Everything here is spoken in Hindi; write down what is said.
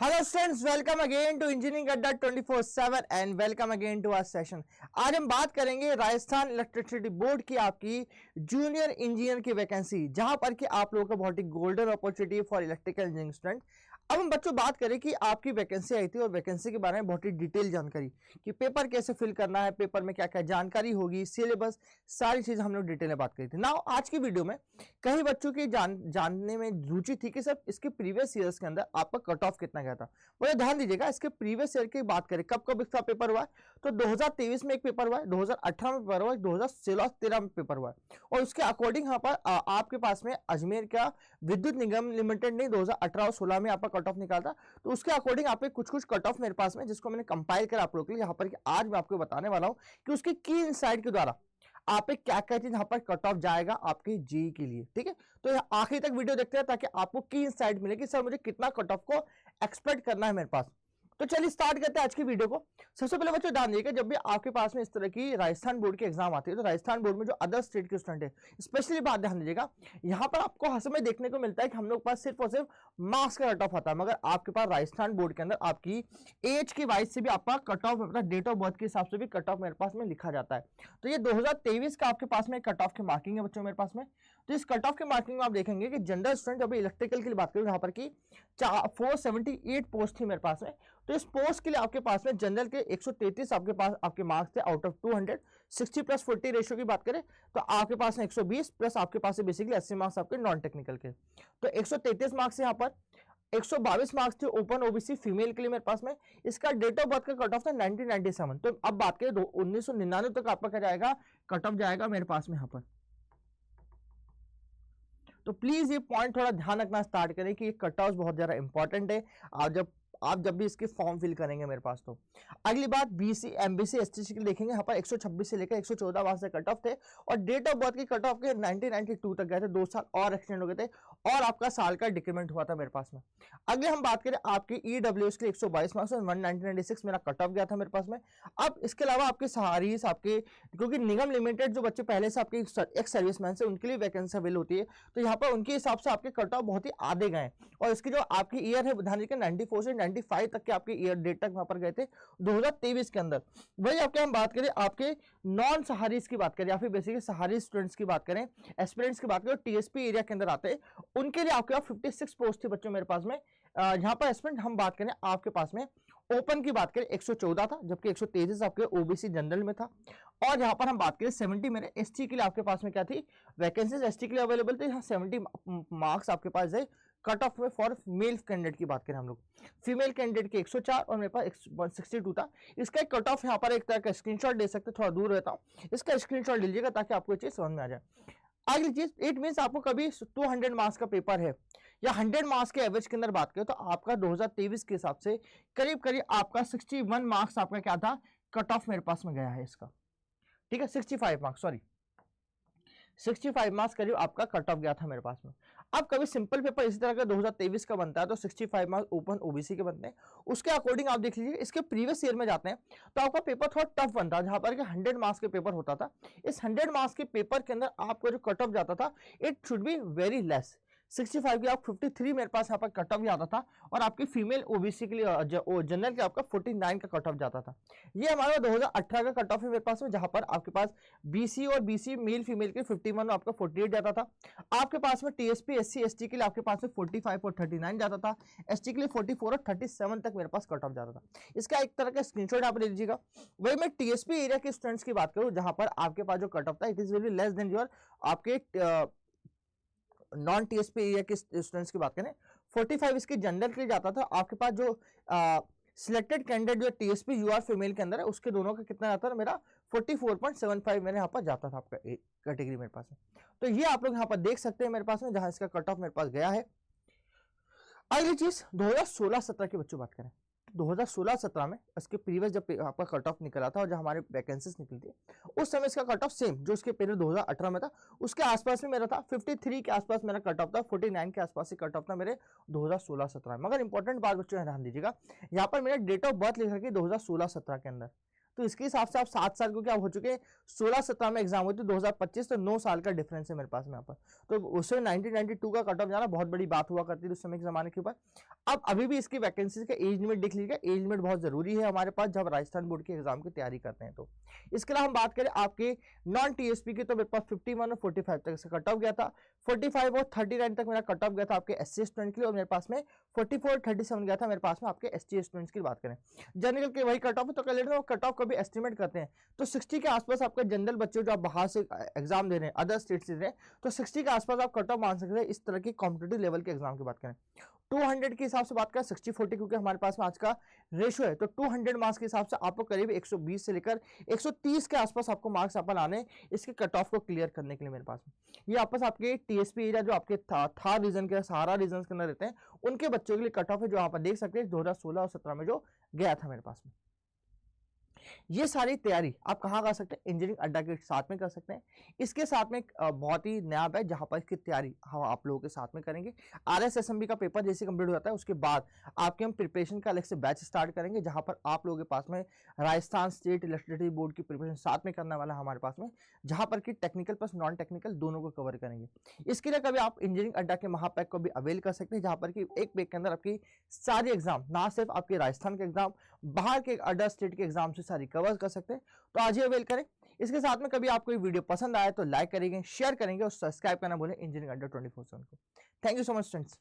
Hello students, welcome again to engineering Adda 24/7 and welcome again to our session. आज हम बात करेंगे राजस्थान इलेक्ट्रिसिटी बोर्ड की आपकी जूनियर इंजीनियर की वैकेंसी, जहां पर कि आप लोगों का बहुत ही golden opportunity for electrical engineering student. अब हम बच्चों बात करें कि आपकी वैकेंसी आई थी और वैकेंसी के बारे में बहुत ही डिटेल जानकारी कि पेपर कैसे फिल करना है, पेपर में क्या क्या जानकारी होगी, सिलेबस, सारी चीजें हम लोग डिटेल में बात करी थी। नाउ आज की वीडियो में कई बच्चों की जानने में रुचि थी कि सर इसके प्रीवियस ईयर्स के अंदर आपका कट ऑफ कितना गया था। मुझे ध्यान दीजिएगा, इसके प्रीवियस ईयर की बात करें कब कब इसका पेपर हुआ है, तो 2023 में एक पेपर हुआ है, 2018 में पेपर हुआ है, 2016-13 में पेपर हुआ है। और उसके अकॉर्डिंग यहाँ पर आपके पास में अजमेर का विद्युत निगम लिमिटेड ने 2018 और 16 में आपका कट ऑफ निकाला था। तो उसके अकॉर्डिंग आप कुछ कुछ कट ऑफ मेरे पास में, जिसको मैंने कंपाइल कर आप लोग के लिए यहाँ पर आज मैं आपको बताने वाला हूँ कि उसकी की इनसाइट के द्वारा आप क्या क्या चीज यहां पर कट ऑफ जाएगा आपके जी के लिए। ठीक है, तो आखिर तक वीडियो देखते हैं ताकि आपको की इनसाइट मिले कि सर मुझे कितना कट ऑफ को एक्सपेक्ट करना है मेरे पास। तो चलिए स्टार्ट करते हैं आज की वीडियो को। सबसे पहले बच्चों ध्यान दीजिएगा, जब भी आपके पास में इस तरह की राजस्थान बोर्ड की एग्जाम आती है तो राजस्थान बोर्ड में जो अदर स्टेट के स्टूडेंट है, स्पेशली बात ध्यान दीजिएगा, यहां पर आपको हर समय देखने को मिलता है कि हम लोग पास सिर्फ और सिर्फ मार्क्स का कट ऑफ आता है, मगर आपके पास राजस्थान बोर्ड के अंदर आपकी एज की वाइज से भी आपका कट ऑफ, अपना डेट ऑफ बर्थ के हिसाब से भी कट ऑफ मेरे पास में लिखा जाता है। तो ये 2023 का आपके पास में कट ऑफ की मार्किंग है बच्चों मेरे पास में। तो इस कट ऑफ के मार्किंग में आप देखेंगे कि जनरल स्टूडेंट, अभी इलेक्ट्रिकल की बात करूं, यहां पर की 478 पोस्ट थी मेरे पास में। तो इस पोस्ट के लिए आपके पास में जनरल के 133 आपके पास आपके मार्क्स थे आउट ऑफ 200। 60 प्लस 40 रेशियो की बात करें तो आपके पास में 120 प्लस आपके पास से बेसिकली 80 मार्क्स आपके नॉन टेक्निकल के। तो 133 मार्क्स यहाँ पर 122 मार्क्स थे ओपन ओबीसी फीमेल के लिए मेरे पास में। इसका डेट ऑफ बर्थ का कट ऑफ था 1997। तो अब बात करें 1999 तक आपका क्या जाएगा, कट ऑफ जाएगा मेरे पास में यहाँ पर। तो प्लीज ये पॉइंट थोड़ा ध्यान रखना स्टार्ट करें कि ये कट ऑफ बहुत ज्यादा इंपॉर्टेंट है आप जब भी इसके फॉर्म फिल करेंगे मेरे पास। तो अगली बात बीसी एमबीसी एसटीसी के लिए देखेंगे, यहाँ पर 126 से लेकर 114 वहां से कट ऑफ थे और डेट ऑफ बर्थ की कट ऑफ के 1992 तक गए थे, 2 साल और एक्सटेंड हो गए थे और आपका साल का डिक्रीमेंट हुआ था मेरे पास में। अगले हम बात करें आपके ईडब्ल्यूएस के 122 मार्क्स और 1996 मेरा कट ऑफ गया था मेरे पास में। अब इसके अलावा आपके सहारीस आपके, क्योंकि निगम लिमिटेड जो बच्चे पहले से आपके एक्स सर्विसमैन से उनके लिए वैकेंसी अवेल होती है, तो यहाँ पर उनके हिसाब से आपके कट ऑफ बहुत ही आधे गए और इसकी जो आपकी ईयर है ध्यान रखिए 94 से 95 तक के आपके ईयर डेट तक वहां पर गए थे 2023 के अंदर। वही आपके हम बात करें आपके नॉन सहारीस की बात करें या फिर बेसिकली सहारी स्टूडेंट्स की बात करें, एस्पिरेंट्स की बात करें, टीएसपी एरिया के अंदर आते हैं, उनके लिए आपके पास 56 पोस्ट थी बच्चों मेरे पास में। यहां पर एस्पिरेंट हम बात करें आपके पास में ओपन की बात करें 114 था, जबकि 133 आपके ओबीसी जनरल में था। और यहां पर हम बात करें 70 मेरे एसटी के लिए आपके पास में क्या थी, वैकेंसीज एसटी के लिए अवेलेबल थे। यहाँ 70 मार्क्स आपके पास है कट ऑफ में फॉर मेल कैंडिडेट की बात करें हम लोग, फीमेल कैंडिडेट के 104 और मेरे पास 162 था। इसका एक कट ऑफ यहाँ पर एक तरह का स्क्रीनशॉट ले सकते, थोड़ा दूर रहता हूँ, इसका स्क्रीनशॉट लीजिएगा ताकि आपको ये चीज समझ में आ जाए। अगली चीज, इट मींस आपको कभी 200 मार्क्स का पेपर है या 100 मार्क्स के एवरेज के अंदर बात करें तो आपका 2023 के हिसाब से करीब करीब आपका 61 मार्क्स आपका क्या था, कट ऑफ मेरे पास में गया है इसका। ठीक है, 65 मार्क्स, सॉरी 65 मार्क्स करीब आपका कट ऑफ गया था मेरे पास में। अब कभी सिंपल पेपर इसी तरह का 2023 का बनता है तो 65 मार्क्स ओपन ओबीसी के बनते हैं, उसके अकॉर्डिंग आप देख लीजिए इसके प्रीवियस ईयर में जाते हैं तो आपका पेपर थोड़ा टफ बनता है, जहां पर 100 मार्क्स के पेपर होता था। इस 100 मार्क्स के पेपर के अंदर आपका जो कट ऑफ जाता था it should be very less. 65 की आप 53 मेरे पास यहाँ पर कट ऑफ जाता था और आपकी फीमेल ओबीसी के लिए जनरल के आपका 49 का कट ऑफ जाता था। ये हमारा 2018 का कट ऑफ है मेरे पास में, जहां पर आपके पास बीसी और बीसी मेल फीमेल के 51 में आपका 48 जाता था। आपके पास में टीएसपी एससी एसटी के लिए आपके पास में 45 और 39 जाता था, एसटी के लिए 44 और 37 तक मेरे पास कट ऑफ जाता था। इसका एक तरह का स्क्रीनशॉट आप ले लीजिएगा। वही मैं टीएसपी एरिया के स्टूडेंट्स की बात करूं, जहां पर आपके पास जो कट ऑफ था it is very less than your आपके नॉन टीएसपी एरिया के स्टूडेंट्स की बात करें 45 इसके जनरल के लिए जाता था। आपके पास जो सिलेक्टेड कैंडिडेट जो टीएसपी यूआर फीमेल के अंदर है उसके दोनों का कितना जाता था, मेरा 44.75 मेरे यहाँ पर जाता था आपका कैटेगरी मेरे पास में। तो ये आप लोग यहाँ पर देख सकते हैं मेरे पास में, जहां इसका कट ऑफ मेरे पास गया है। अगली चीज 2016-17 की बच्चों बात करें, 2016-17 में इसके प्रीवियस जब आपका कट ऑफ निकला था और जब हमारे वैकेंसीज निकली थी उस समय इसका कट ऑफ सेम जो इसके पहले 2018 में था उसके आसपास में मेरा था, 53 के आसपास मेरा कट ऑफ था, 49 के आसपास ही कट ऑफ था मेरे 2016-17 में। मगर इंपॉर्टेंट बात बच्चों ध्यान दीजिएगा, यहाँ पर मेरा डेट ऑफ बर्थ लिखा है 2016-17 के अंदर, तो इसके हिसाब से आप 7 साल को क्या हो चुके हैं, 16-17 में एग्जाम हुई थी 2025, तो 9 साल का डिफरेंस है मेरे पास में यहाँ पर। तो उससे 1992 का कट ऑफ जाना बहुत बड़ी बात हुआ करती थी उस समय के जमाने के ऊपर। अब अभी भी इसकी वैकेंसीज का एज लिमिट देख लीजिएगा, एज लिमिट बहुत जरूरी है हमारे पास जब राजस्थान बोर्ड के एग्जाम की तैयारी करते हैं। तो इसके अलावा हम बात करें आपके नॉन टीएसपी की, तो मेरे पास 51 और 45 तक से कट ऑफ गया था, 45 और 39 तक मेरा कट ऑफ गया था आपके एससी स्टूडेंट के लिए, और मेरे पास में 44 37 गया था मेरे पास में आपके एसटी स्टूडेंट्स की बात करें। जनरल के वही कट ऑफ है, तो कैलेंडर कट ऑफ को भी एस्टिमेट करते हैं, तो 60 के आसपास आपका जनरल बच्चे जो आप बाहर से एग्जाम दे रहे हैं, अदर स्टेट से दे रहे हैं, तो 60 के आसपास आप कट ऑफ मान सकते हैं इस तरह की कॉम्पिटेटिव लेवल के एग्जाम की बात करें। 200 के हिसाब से बात करें 60-40, क्योंकि हमारे पास में आज का रेशियो है, तो 200 मार्क्स के हिसाब से आपको करीब 120 से लेकर 130 के आसपास आपको मार्क्स अपन आने इसके कट ऑफ को क्लियर करने के लिए मेरे पास में। ये आपस आपके टीएसपी एरिया जो आपके थार रीजन के, सहारा रीजन के अंदर रहते हैं, उनके बच्चों के लिए कट ऑफ है, जो आप देख सकते हैं 2016 और 17 में जो गया था मेरे पास में। ये सारी तैयारी आप कहाँ कर सकते हैं, इंजीनियरिंग अड्डा के साथ में कर सकते हैं। इसके साथ में एक बहुत ही नया बैच जहां पर इसकी तैयारी हम आप लोगों के साथ में करेंगे। RSSMB का पेपर जैसे कंप्लीट हो जाता है उसके बाद आपके हम प्रिपरेशन का अलग से बैच स्टार्ट करेंगे, जहां पर आप लोगों के पास में राजस्थान स्टेट इलेक्ट्रिसिटी बोर्ड की प्रिपरेशन साथ में करने वाला हमारे पास में, जहां पर कि टेक्निकल प्लस नॉन टेक्निकल दोनों को कवर करेंगे। इसके लिए कभी आप इंजीनियरिंग अड्डा के महापैक को भी अवेल कर सकते हैं, जहां पर कि एक पैक के अंदर आपकी सारी एग्जाम, ना सिर्फ आपके राजस्थान के एग्जाम, बाहर के अदर स्टेट के एग्जाम से सारी कवर कर सकते हैं। तो आज ही अवेल करें। इसके साथ में कभी आपको ये वीडियो पसंद आए तो लाइक करेंगे, शेयर करेंगे और सब्सक्राइब करना भूलें इंजीनियरिंग अड्डा 24/7 को। Thank you so much students.